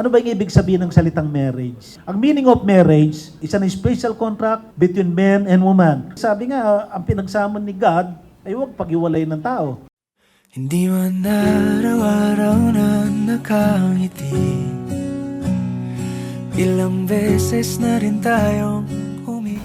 Ano ba yung ibig sabihin ng salitang marriage? Ang meaning of marriage is an special contract between man and woman. Sabi nga, ang pinagsama ni God ay huwag pag-iwalay ng tao. Hindi man araw-araw na nakangiti, ilang beses na rin tayong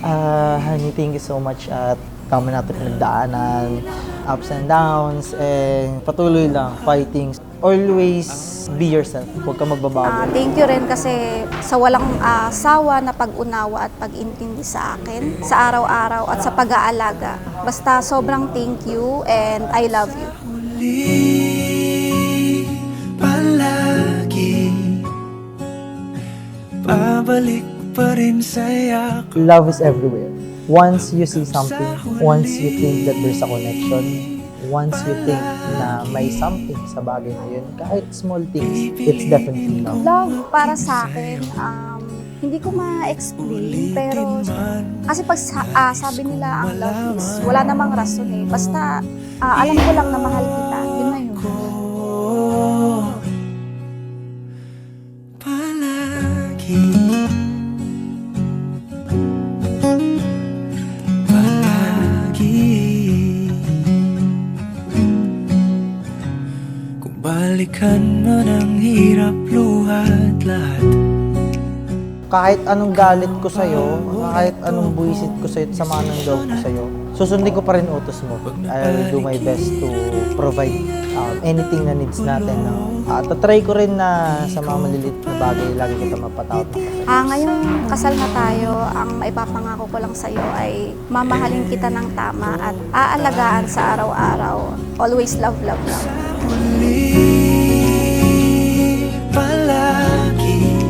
Honey, thank you so much at dami natin pinagdaanan, ups and downs, and patuloy lang, fighting. Always be yourself, huwag ka magbabago. Thank you rin kasi sa walang sawa na pag-unawa at pag-intindi sa akin, sa araw-araw at sa pag-aalaga. Basta sobrang thank you and I love you. muli palagi, pabalik pa rin sa'yo. Love is everywhere. Once you see something, once you think that there's a connection, once you think na may something sa bagay na yun, kahit small things, it's definitely love. Love para sa akin, hindi ko ma-explain, pero kasi pag sabi nila ang love is, wala namang rason eh. Basta alam ko lang na mahal kita, yun na yun. Palagi, palagi, kung balikan man ang hirap, luhat lahat. Kahit anong galit ko sa'yo, kahit anong buwisit ko sa'yo at sama ng loob ko sa'yo, susundin ko pa rin utos mo. I'll do my best to provide anything na needs natin. Tatry ko rin na sa mga maliliit na bagay, lagi kita mapatawad. Ngayong kasal na tayo, ang maipapangako ko lang sa'yo ay mamahalin kita ng tama at aalagaan sa araw-araw. Always love, love, love. Muli palagi.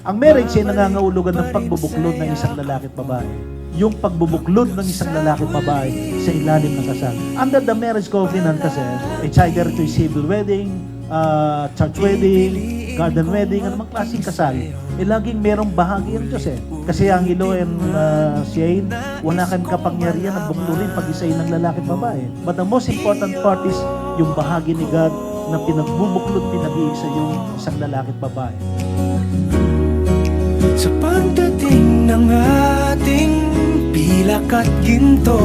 Ang marriage ay nangangahulugan ng pagbubuklod ng isang lalaki at babae. Yung pagbubuklod ng isang lalaki at babae sa ilalim ng kasal. Under the marriage covenant kasi, it's either to civil wedding, church wedding, garden wedding, anumang klaseng kasal, laging merong bahagi ang Diyos eh. Kasi ang Ilo and Shane, wala kang kapangyarihan na bukludin pag-isayin ng lalaki at babae. But the most important part is yung bahagi ni God na pinagbubuklod, pinag-iisa yung isang lalaki at babae. Sa pagdating ng ating pilak at ginto,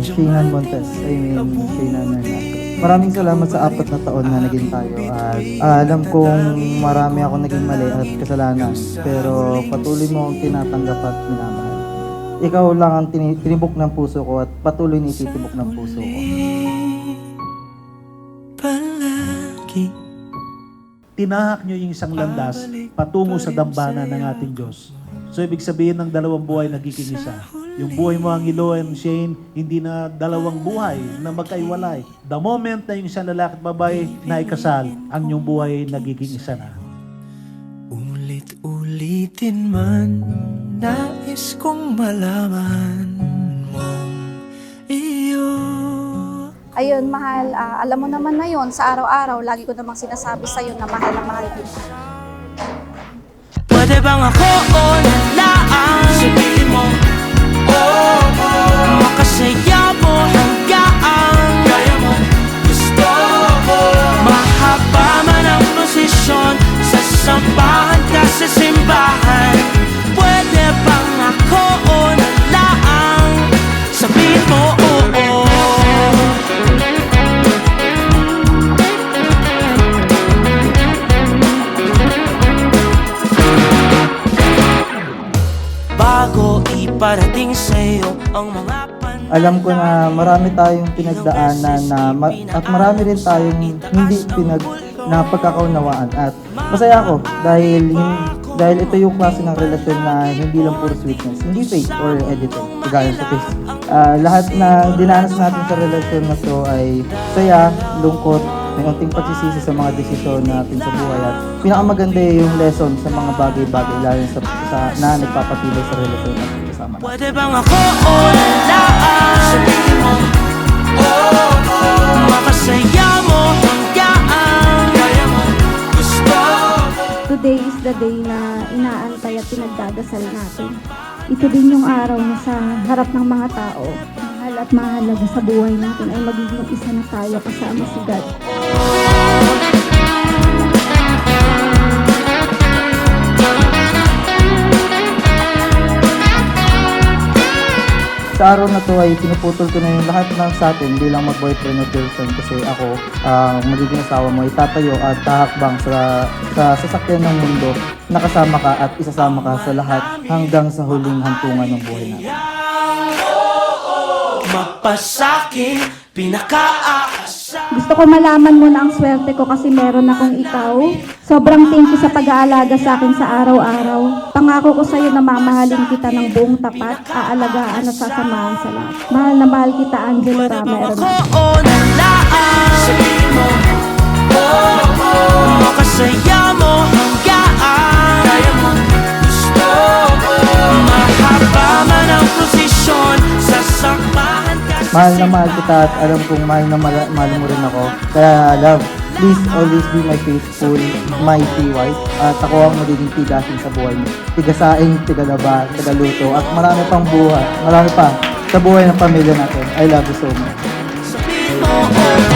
Shaynan Montes, Shaynan Hernandez. Maraming salamat sa 4 na taon na naging tayo at alam kong marami ako naging mali at kasalanan, pero patuloy mo akong tinatanggap at minamahal. Ikaw lang ang tinibok ng puso ko at patuloy na ititibok ng puso ko. palagi. Tinahak nyo yung isang landas patungo sa dambana ng ating Diyos. So, ibig sabihin ng dalawang buhay nagiging isa. Yung buhay mo ang Ilo and Shane, hindi na dalawang buhay na magkaiwalay. The moment na yung isang lalaki at babae na ikasal, ang inyong buhay nagiging isa na. Ulit-ulitin man, nais kong malaman mong iyo. Ayun, mahal, alam mo naman na yun, sa araw-araw, lagi ko namang sinasabi sa'yo na mahal kita. Pwede bang ako o nalaan? Sabihin mo, oh, makasaya mo hanggaan. Kaya mo, gusto mo. Mahaba man ang posisyon, sasampahan ka sa simbahan. Pwede bang ako o nalaan? Sabihin mo, oo. Bago iparating sa'yo ang mga Alam ko na marami tayong pinagdaanan at marami rin tayong hindi napagkakaunawaan at masaya ako dahil ito yung klase ng relasyon na hindi lang puro sweetness, hindi fake or edited, kagaya sa Facebook. Lahat na dinanas natin sa relasyon na to ay saya, lungkot, may unting pagsisisi sa mga desisyon natin sa buhay at pinakamaganda yung lesson sa mga bagay-bagay lalo sa na nagpapatibay sa relasyon natin kasama natin. Pwede bang ako o nalaan? Sabihin mo, makasaya mo hanggaan. Kaya mo, gusto mo. Today is the day na inaantay at pinagdadasal natin. Ito din yung araw na sa harap ng mga tao, mahal at mahalaga sa buhay natin ay magiging isa na tayo kasama si God. sa araw na to ay pinuputol ko na yung lahat ng sa atin bilang mag-boyfriend o girlfriend kasi ako, magiging asawa mo, itatayo at tahakbang sa sasakyan ng mundo, nakasama ka at isasama ka sa lahat hanggang sa huling hantungan ng buhay natin. Mapasakin, pinakaasa. Gusto ko malaman mo na ang swerte ko kasi meron akong ikaw. Sobrang thank you sa pag-aalaga sa akin sa araw-araw. Pangako ko sa'yo na mamahalin kita ng buong tapat, aalagaan at sasamahan sa lahat. Mahal na mahal kita, Angelo Rama Hernan. Oo na laan. Sabihin mo, oo, makasaya mo hanggaan. Kaya mo gusto mo. Mahaba man ang posisyon, sasamahan ka sa Mahal na mahal kita at alam kong mahal na mahal mo rin ako. Kaya love, please always be my faithful, mighty wife. At ako ang magiging tigasin sa buhay mo. Tigasaing, tigalaba, tigaluto, at marami pang buhay. Marami pa sa buhay ng pamilya natin. I love you so much. sabihin mo, oo